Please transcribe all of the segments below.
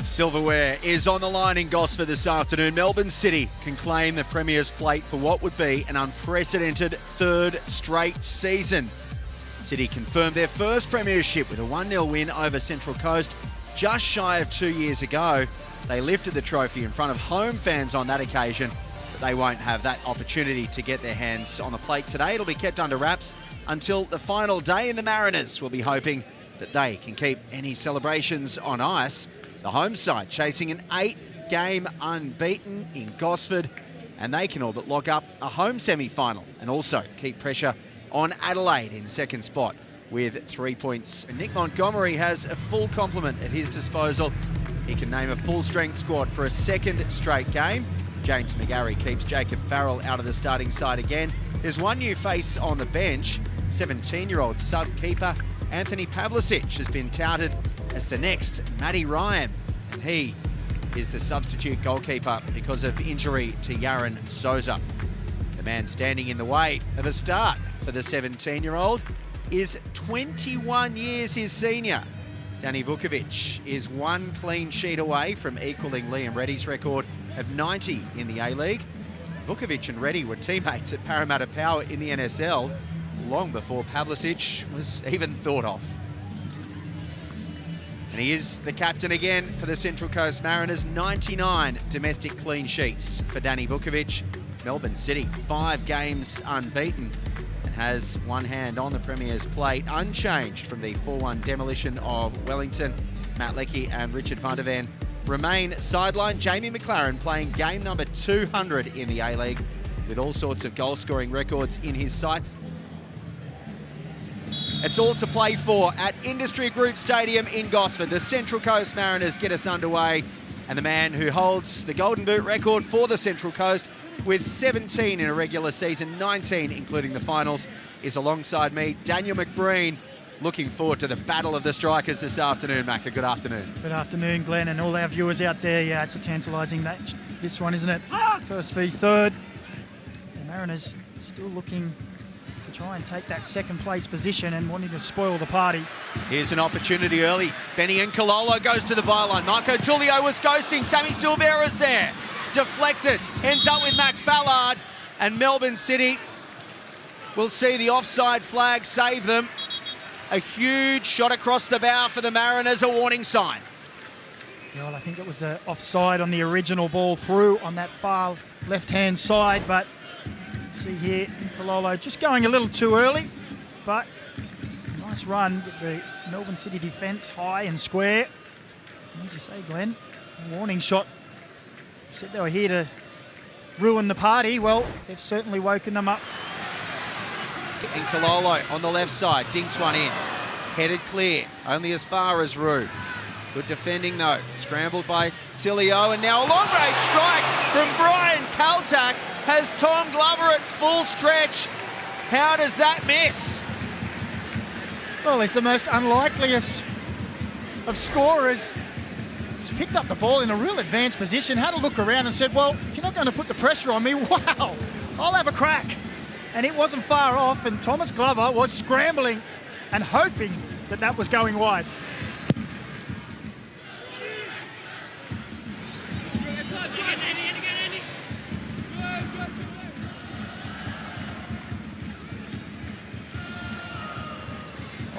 Silverware is on the line in Gosford this afternoon. Melbourne City can claim the Premier's plate for what would be an unprecedented third straight season. City confirmed their first premiership with a 1-0 win over Central Coast just shy of 2 years ago. They lifted the trophy in front of home fans on that occasion, but they won't have that opportunity to get their hands on the plate today. It'll be kept under wraps until the final day, and the Mariners will be hoping that they can keep any celebrations on ice. The home side chasing an 8th game unbeaten in Gosford, and they can all but lock up a home semi-final and also keep pressure on Adelaide in second spot with 3 points. And Nick Montgomery has a full complement at his disposal. He can name a full-strength squad for a second straight game. James McGarry keeps Jacob Farrell out of the starting side again. There's one new face on the bench. 17-year-old sub-keeper Anthony Pavlicic has been touted as the next Matty Ryan, and he is the substitute goalkeeper because of injury to Yaron Souza. The man standing in the way of a start for the 17-year-old is 21 years his senior. Danny Vukovic is one clean sheet away from equalling Liam Reddy's record of 90 in the A-League. Vukovic and Reddy were teammates at Parramatta Power in the NSL long before Pavlicic was even thought of. And he is the captain again for the Central Coast Mariners. 99 domestic clean sheets for Danny Vukovic. Melbourne City, 5 games unbeaten and has one hand on the Premier's plate, unchanged from the 4-1 demolition of Wellington. Matt Leckie and Richard van der Ven remain sidelined. Jamie McLaren playing game number 200 in the A-League with all sorts of goal-scoring records in his sights. It's all to play for at Industry Group Stadium in Gosford. The Central Coast Mariners get us underway, and the man who holds the Golden Boot record for the Central Coast with 17 in a regular season, 19 including the finals, is alongside me, Daniel McBreen. Looking forward to the battle of the strikers this afternoon, Macca. Good afternoon. Good afternoon, Glenn, and all our viewers out there. Yeah, it's a tantalising match, this one, isn't it? First v third. The Mariners still looking to try and take that second place position and wanting to spoil the party. Here's an opportunity early. Benny and Kalolo goes to the byline. Marco Tullio was ghosting. Sammy Silvera's there. Deflected. Ends up with Max Ballard. And Melbourne City will see the offside flag save them. A huge shot across the bow for the Mariners, a warning sign. Yeah, well, I think it was offside on the original ball through on that far left-hand side, but see here, Kalolo just going a little too early, but nice run with the Melbourne City defence high and square. And as you say, Glenn, a warning shot. Said they were here to ruin the party. Well, they've certainly woken them up. And Kalolo on the left side, dinks one in. Headed clear, only as far as Rue. Good defending though, scrambled by Tullio, and now a long-range strike from Brian Kaltak has Tom Glover at full stretch. How does that miss? Well, it's the most unlikeliest of scorers. Just picked up the ball in a real advanced position, had a look around and said, well, if you're not going to put the pressure on me, wow, I'll have a crack. And it wasn't far off, and Thomas Glover was scrambling and hoping that that was going wide.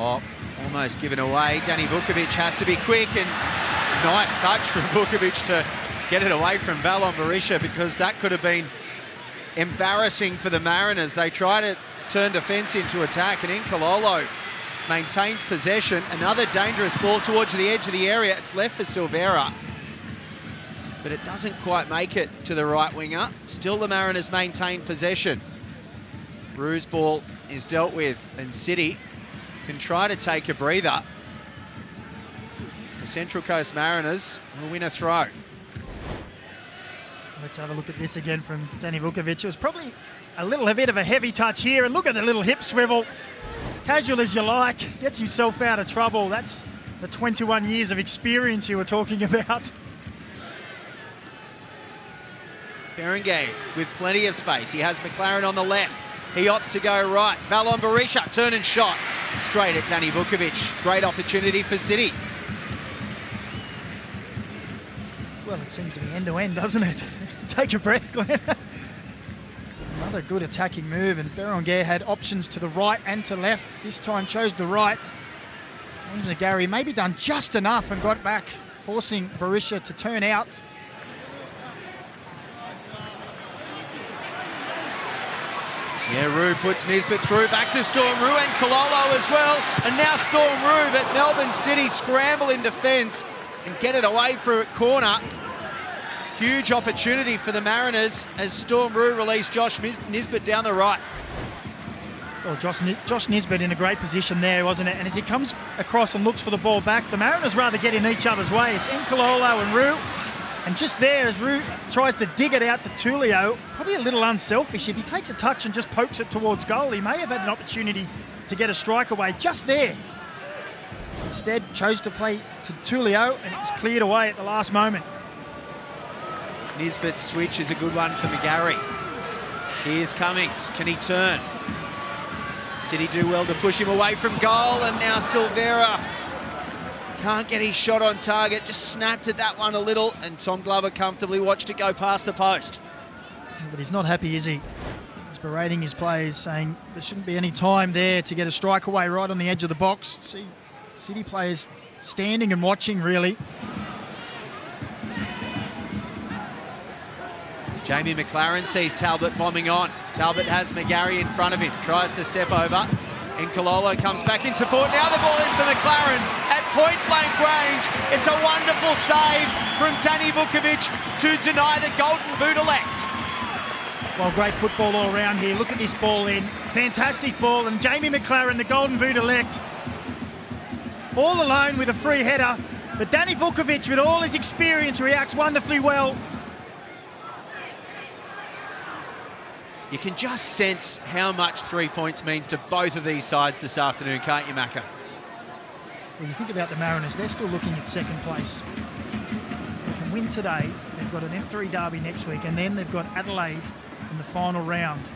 Oh, almost given away. Danny Vukovic has to be quick, and nice touch from Vukovic to get it away from Valon Berisha, because that could have been embarrassing for the Mariners. They try to turn defence into attack, and Inkalolo maintains possession. Another dangerous ball towards the edge of the area. It's left for Silvera, but it doesn't quite make it to the right winger. Still the Mariners maintain possession. Rue's ball is dealt with, and City can try to take a breather. The Central Coast Mariners will win a throw. Let's have a look at this again from Danny Vukovic. It was probably a bit of a heavy touch here, and look at the little hip swivel. Casual as you like, gets himself out of trouble. That's the 21 years of experience you were talking about. Berenguer with plenty of space. He has McLaren on the left. He opts to go right. Valon Berisha, turn and shot. Straight at Danny Vukovic. Great opportunity for City. Well, it seems to be end-to-end, doesn't it? Take a breath, Glenn. Another good attacking move, and Berenguer had options to the right and to left. This time chose the right. James McGarry maybe done just enough and got back, forcing Berisha to turn out. Yeah, Roo puts Nisbet through, back to Storm Roo and Kololo as well. And now Storm Roo, but Melbourne City scramble in defence and get it away for a corner. Huge opportunity for the Mariners as Storm Roo released Josh Nisbet down the right. Well, Josh Nisbet in a great position there, wasn't it? And as he comes across and looks for the ball back, the Mariners rather get in each other's way. It's Nkololo and Roo. And just there, as Roo tries to dig it out to Tulio, probably a little unselfish. If he takes a touch and just pokes it towards goal, he may have had an opportunity to get a strike away just there. Instead, chose to play to Tulio, and it was cleared away at the last moment. Nisbet's switch is a good one for McGarry. Here's Cummings. Can he turn? City do well to push him away from goal, and now Silvera can't get his shot on target, just snapped at that one a little, and Tom Glover comfortably watched it go past the post. But he's not happy, is he? He's berating his players, saying there shouldn't be any time there to get a strike away right on the edge of the box. See City players standing and watching, really. Jamie McLaren sees Talbot bombing on. Talbot has McGarry in front of him, tries to step over. Nkololo comes back in support. Now the ball in for McLaren at point-blank range. It's a wonderful save from Danny Vukovic to deny the Golden Boot elect. Well, great football all around here. Look at this ball in. Fantastic ball. And Jamie McLaren, the Golden Boot elect, all alone with a free header. But Danny Vukovic, with all his experience, reacts wonderfully well. You can just sense how much 3 points means to both of these sides this afternoon, can't you, Macca? Well, you think about the Mariners, they're still looking at second place. If they can win today, they've got an F3 derby next week, and then they've got Adelaide in the final round.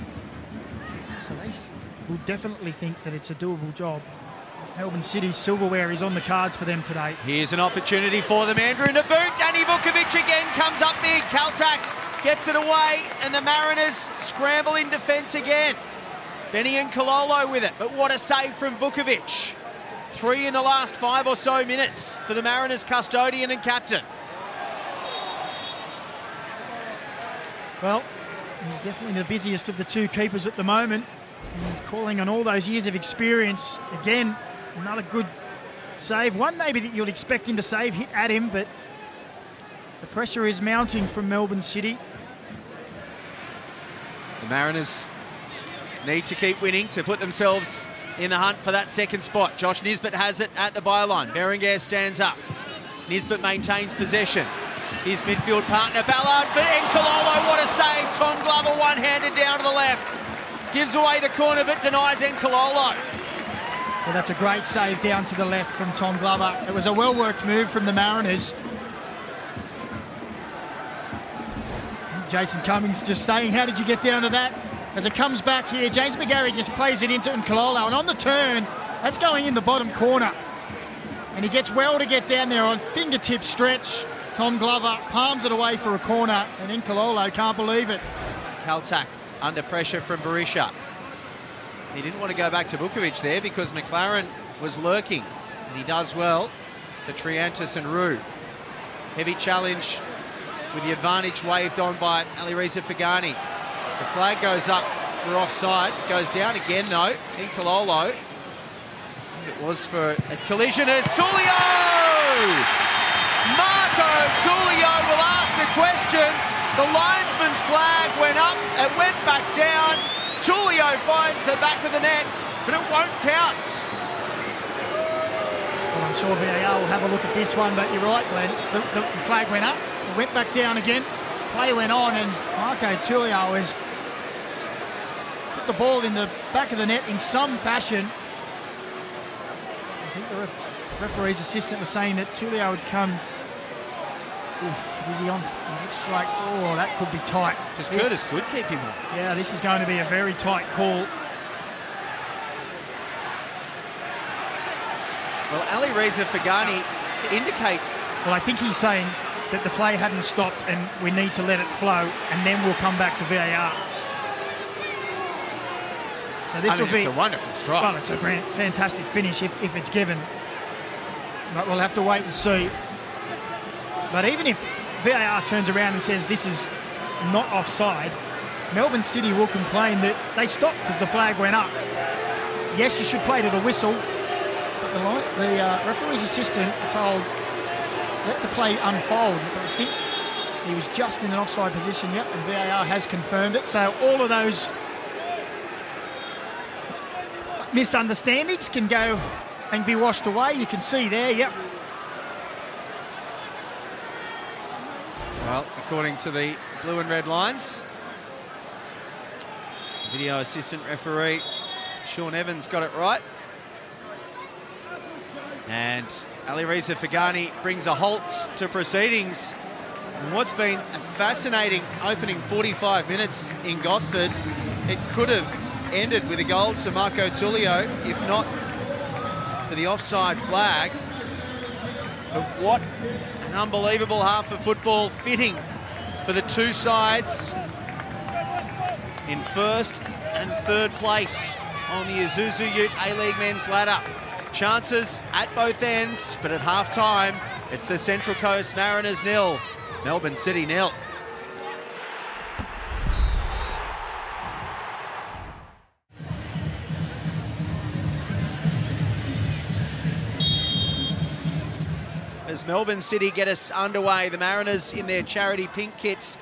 So they will definitely think that it's a doable job. Melbourne City's silverware is on the cards for them today. Here's an opportunity for them. Andrew in the boot. Danny Vukovic again comes up big. Kaltak gets it away, and the Mariners scramble in defence again. Benny and Kololo with it, but what a save from Vukovic. 3 in the last 5 or so minutes for the Mariners custodian and captain. Well, he's definitely the busiest of the two keepers at the moment. And he's calling on all those years of experience. Again, another good save. One maybe that you'd expect him to save, hit at him, but the pressure is mounting from Melbourne City. The Mariners need to keep winning to put themselves in the hunt for that second spot. Josh Nisbet has it at the byline. Berenguer stands up. Nisbet maintains possession. His midfield partner Ballard for Nkololo. What a save. Tom Glover one-handed down to the left. Gives away the corner but denies Nkololo. Well, that's a great save down to the left from Tom Glover. It was a well-worked move from the Mariners. Jason Cummings just saying, how did you get down to that? As it comes back here, James McGarry just plays it into Nkololo, and on the turn, that's going in the bottom corner. And he gets well to get down there on fingertip stretch. Tom Glover palms it away for a corner, and Nkololo can't believe it. Kaltak under pressure from Berisha. He didn't want to go back to Vukovic there because McLaren was lurking, and he does well for Triantis and Roo. Heavy challenge with the advantage waved on by Ali Reza Fagani. The flag goes up for offside. Goes down again though. Nkololo. It was for a collision as Tulio! Marco Tulio will ask the question. The linesman's flag went up, it went back down. Tulio finds the back of the net, but it won't count. Well, I'm sure VAR will have a look at this one, but you're right, Glenn. The flag went up. It went back down again. Play went on, and Marco Tulio has put the ball in the back of the net in some fashion. I think the referee's assistant was saying that Tulio would come. Oof, is he on? It looks like, oh, that could be tight. Just Curtis could keep him on. Yeah, this is going to be a very tight call. Well, Ali Reza Fagani indicates. Well, I think he's saying that the play hadn't stopped and we need to let it flow, and then we'll come back to VAR. So this will be... It's a wonderful strike. Well, it's a fantastic finish if it's given. But we'll have to wait and see. But even if VAR turns around and says this is not offside, Melbourne City will complain that they stopped because the flag went up. Yes, you should play to the whistle, but the referee's assistant told, let the play unfold. But I think he was just in an offside position, yep, and VAR has confirmed it. So all of those misunderstandings can go and be washed away. You can see there, yep. Well, according to the blue and red lines, video assistant referee Sean Evans got it right. And Ali Reza Fagani brings a halt to proceedings. And what's been a fascinating opening 45 minutes in Gosford, it could have ended with a goal to Marco Tullio, if not for the offside flag. But what an unbelievable half of football, fitting for the two sides in first and third place on the Isuzu Ute A-League men's ladder. Chances at both ends, but at half-time, it's the Central Coast Mariners 0, Melbourne City 0. As Melbourne City get us underway, the Mariners in their charity pink kits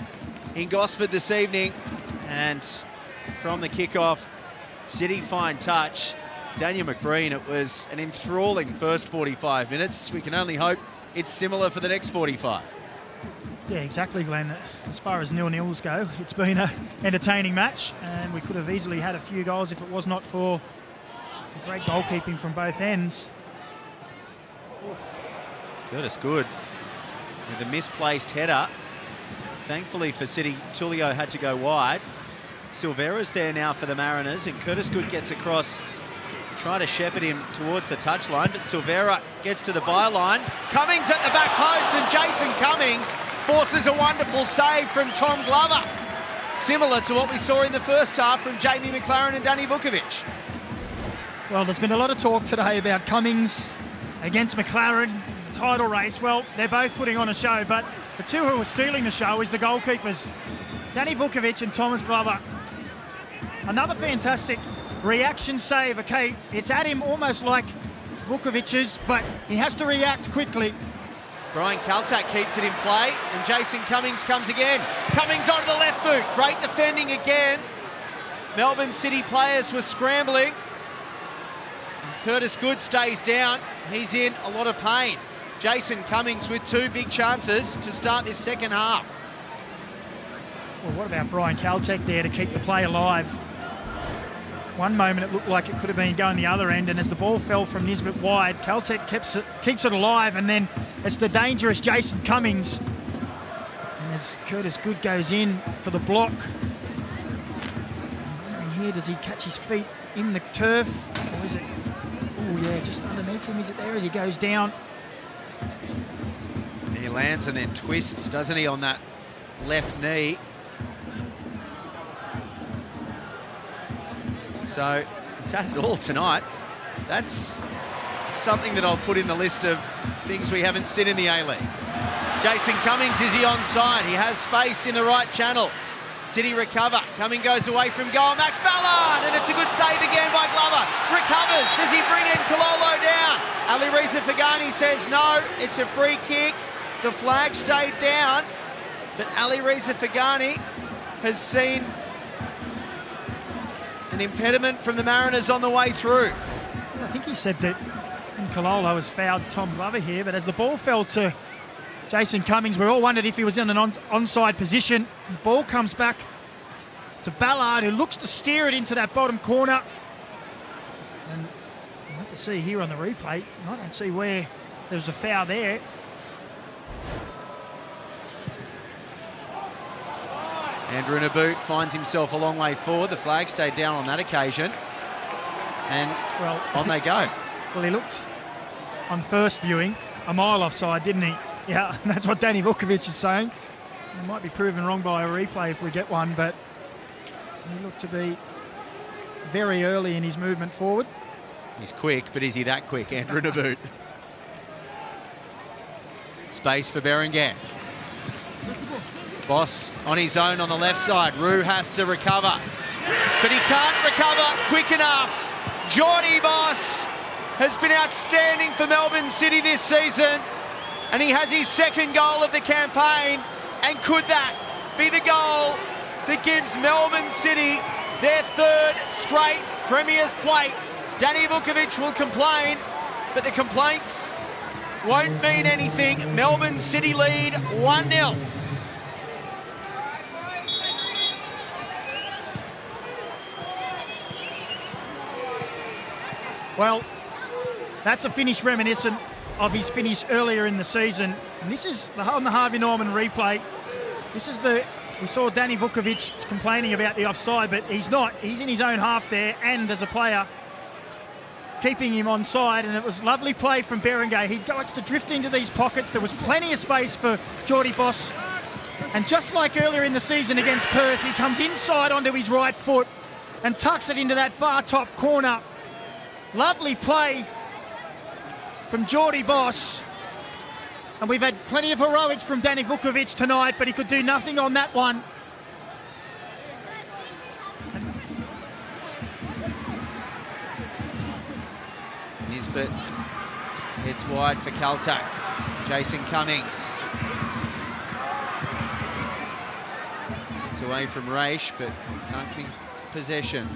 in Gosford this evening. And from the kickoff, City fine touch. Daniel McBreen, it was an enthralling first 45 minutes. We can only hope it's similar for the next 45. Yeah, exactly, Glenn. As far as 0-0s go, it's been an entertaining match, and we could have easily had a few goals if it was not for the great goalkeeping from both ends. Curtis Good with a misplaced header. Thankfully for City, Tullio had to go wide. Silvera's there now for the Mariners, and Curtis Good gets across, trying to shepherd him towards the touchline, but Silvera gets to the byline. Cummings at the back post, and Jason Cummings forces a wonderful save from Tom Glover. Similar to what we saw in the first half from Jamie McLaren and Danny Vukovic. Well, there's been a lot of talk today about Cummings against McLaren, the title race. Well, they're both putting on a show, but the two who are stealing the show is the goalkeepers, Danny Vukovic and Thomas Glover. Another fantastic reaction save. Okay, it's at him almost like Vukovic's, but he has to react quickly. Brian Kaltak keeps it in play, and Jason Cummings comes again. Cummings onto the left boot. Great defending again. Melbourne City players were scrambling. And Curtis Good stays down. He's in a lot of pain. Jason Cummings with two big chances to start this second half. Well, what about Brian Kaltak there to keep the play alive? One moment it looked like it could have been going the other end, and as the ball fell from Nisbet wide, Kaltak keeps it alive, and then it's the dangerous Jason Cummings. And as Curtis Good goes in for the block, and here, does he catch his feet in the turf, or is it, oh yeah, just underneath him, is it there as he goes down? He lands and then twists, doesn't he, on that left knee. So it's had it all tonight. That's something that I'll put in the list of things we haven't seen in the A-League. Jason Cummings, is he onside? He has space in the right channel. City recover. Cummings goes away from goal. Max Ballard, and it's a good save again by Glover. Recovers. Does he bring in Kololo down? Ali Reza Fagani says no. It's a free kick. The flag stayed down, but Ali Reza Fagani has seen an impediment from the Mariners on the way through. I think he said that Kololo has fouled Tom Glover here, but as the ball fell to Jason Cummings, we all wondered if he was in an onside position. The ball comes back to Ballard, who looks to steer it into that bottom corner. And we'll have to see here on the replay. I don't see where there was a foul there. Andrew Naboot finds himself a long way forward. The flag stayed down on that occasion. And on they go. Well, he looked, on first viewing, a mile offside, didn't he? Yeah, that's what Danny Vukovic is saying. He might be proven wrong by a replay if we get one, but he looked to be very early in his movement forward. He's quick, but is he that quick? Andrew Naboot. Space for Berenguer. Boss on his own on the left side. Rue has to recover, but he can't recover quick enough. Geordie Boss has been outstanding for Melbourne City this season, and he has his second goal of the campaign. And could that be the goal that gives Melbourne City their third straight Premier's plate? Danny Vukovic will complain, but the complaints won't mean anything. Melbourne City lead 1-0. Well, that's a finish reminiscent of his finish earlier in the season. And this is on the Harvey Norman replay. This is we saw Danny Vukovic complaining about the offside, but he's not. He's in his own half there, and there's a player keeping him onside, and it was lovely play from Berenguer. He likes to drift into these pockets. There was plenty of space for Geordie Boss. And just like earlier in the season against Perth, he comes inside onto his right foot and tucks it into that far top corner. Lovely play from Geordie Boss. And we've had plenty of heroics from Danny Vukovic tonight, but he could do nothing on that one. Nisbet hits wide for Kaltak. Jason Cummings. It's away from Raish, but can't keep possession.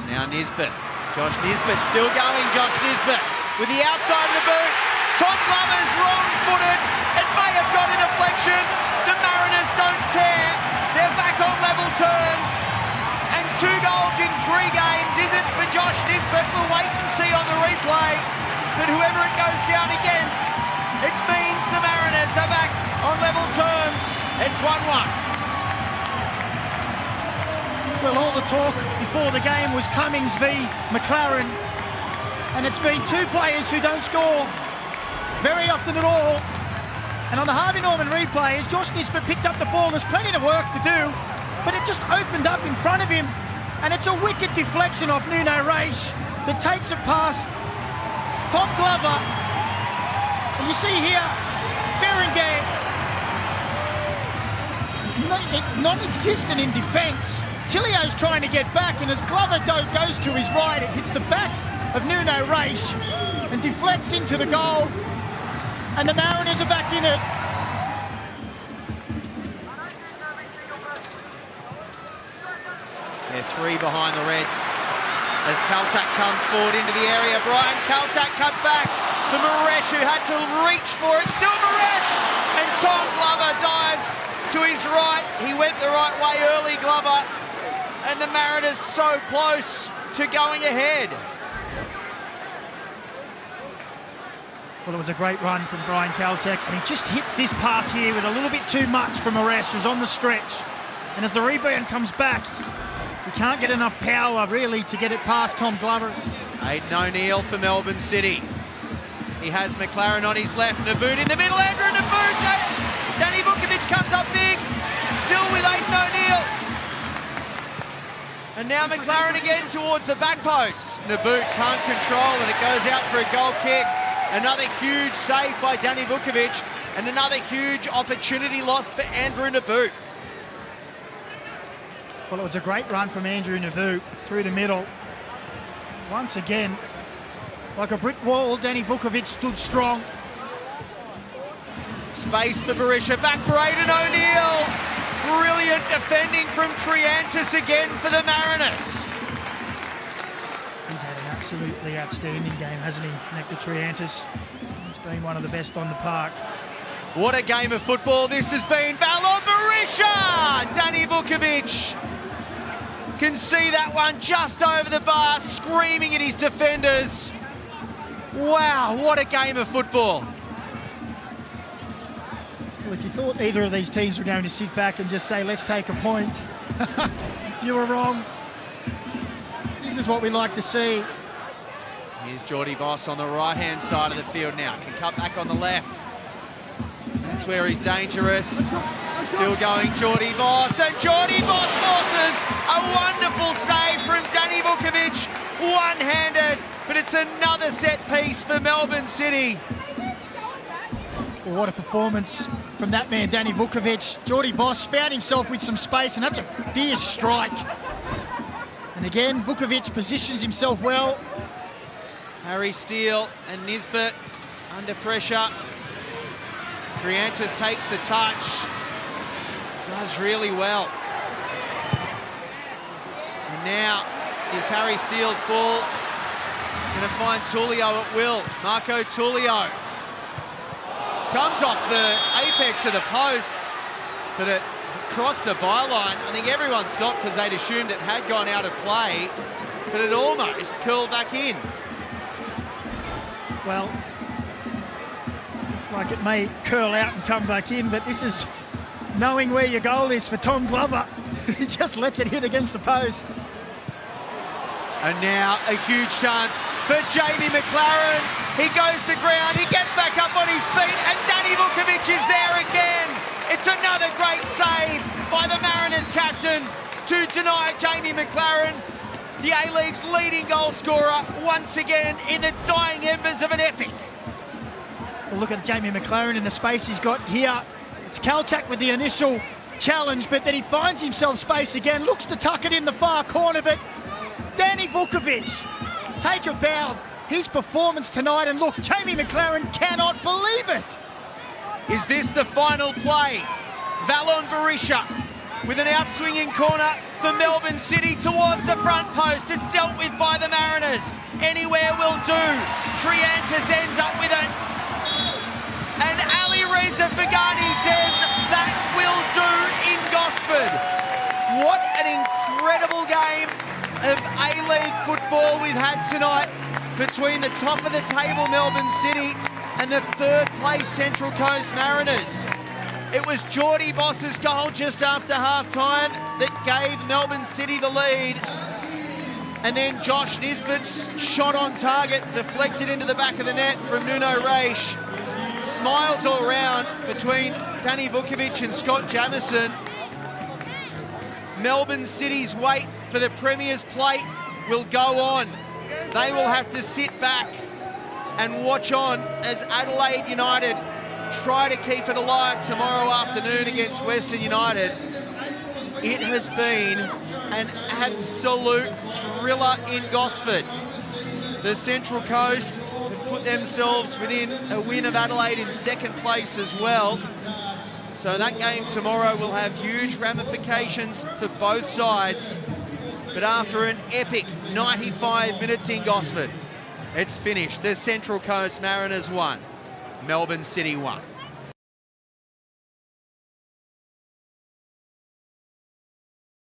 Now Nisbet. Josh Nisbet still going. Josh Nisbet with the outside of the boot. Tom Glover's wrong-footed. It may have got a deflection. The Mariners don't care. They're back on level terms. And 2 goals in 3 games isn't for Josh Nisbet. We'll wait and see on the replay. But whoever it goes down against, it means the Mariners are back on level terms. It's 1-1. Well, all the talk before the game was Cummings v McLaren, and it's been 2 players who don't score very often at all. And on the Harvey Norman replay, as Josh Nisbet picked up the ball, there's plenty of work to do, but it just opened up in front of him, and it's a wicked deflection off Nuno Raish that takes it past Tom Glover. And you see here, Berenguer, non-existent in defence. Tilio's trying to get back, and as Glover goes to his right, it hits the back of Nuno Raish and deflects into the goal, and the Mariners are back in it. They're 3 behind the Reds as Kaltak comes forward into the area. Brian Kaltak cuts back for Maresh, who had to reach for it. Still Maresh, and Tom Glover dives to his right. He went the right way early, Glover. And the Mariners so close to going ahead. Well, it was a great run from Brian Kaltak, and he just hits this pass here with a little bit too much from Maresh, who's on the stretch. And as the rebound comes back, he can't get enough power, really, to get it past Tom Glover. Aidan O'Neill for Melbourne City. He has McLaren on his left, Naboot in the middle, Andrew Naboot. Danny Vukovic comes up big, still with Aidan O'Neill. And now McLaren again towards the back post. Naboot can't control, and it goes out for a goal kick. Another huge save by Danny Vukovic, and another huge opportunity lost for Andrew Naboot. Well, it was a great run from Andrew Naboot through the middle. Once again, like a brick wall, Danny Vukovic stood strong. Space for Berisha, back for Aidan O'Neill. Brilliant defending from Triantis again for the Mariners. He's had an absolutely outstanding game, hasn't he, Nectar Triantis? He's been one of the best on the park. What a game of football this has been. Valor Berisha! Danny Vukovic can see that one just over the bar, screaming at his defenders. Wow, what a game of football. Well, if you thought either of these teams were going to sit back and just say, let's take a point, you were wrong. This is what we like to see. Here's Geordie Boss on the right-hand side of the field now. Can cut back on the left. That's where he's dangerous. Still going Geordie Boss, and Geordie Boss forces a wonderful save from Danny Vukovic, one-handed, but it's another set piece for Melbourne City. Well, what a performance from that man, Danny Vukovic. Geordie Boss found himself with some space, and that's a fierce strike. And again, Vukovic positions himself well. Harry Steele and Nisbet under pressure. Triantis takes the touch. Does really well. And now is Harry Steele's ball going to find Tullio at will. Marco Tullio comes off the apex of the post, but it crossed the byline. I think everyone stopped because they'd assumed it had gone out of play, but it almost curled back in. Well, looks like it may curl out and come back in, but this is knowing where your goal is for Tom Glover. He just lets it hit against the post. And now a huge chance for Jamie McLaren. He goes to ground, he gets back up on his feet, and Danny Vukovic is there again. It's another great save by the Mariners captain to deny Jamie McLaren, the A-League's leading goal scorer, once again in the dying embers of an epic. Well, look at Jamie McLaren in the space he's got here. It's Kaltak with the initial challenge, but then he finds himself space again, looks to tuck it in the far corner, but Danny Vukovic, take a bow. His performance tonight, and look, Jamie McLaren cannot believe it. Is this the final play? Valon Berisha with an outswinging corner for Melbourne City towards the front post. It's dealt with by the Mariners. Anywhere will do. Triantis ends up with it. And Ali Reza Fagani says that will do in Gosford. What an incredible game of A-League football we've had tonight between the top of the table Melbourne City and the third place Central Coast Mariners. It was Geordie Boss's goal just after half-time that gave Melbourne City the lead. And then Josh Nisbet's shot on target deflected into the back of the net from Nuno Reis. Smiles all round between Danny Vukovic and Scott Jamieson. Melbourne City's wait for the Premier's plate will go on. They will have to sit back and watch on as Adelaide United try to keep it alive tomorrow afternoon against Western United. It has been an absolute thriller in Gosford. The Central Coast have put themselves within a win of Adelaide in second place as well. So that game tomorrow will have huge ramifications for both sides. But after an epic 95 minutes in Gosford, it's finished. The Central Coast Mariners won. Melbourne City won.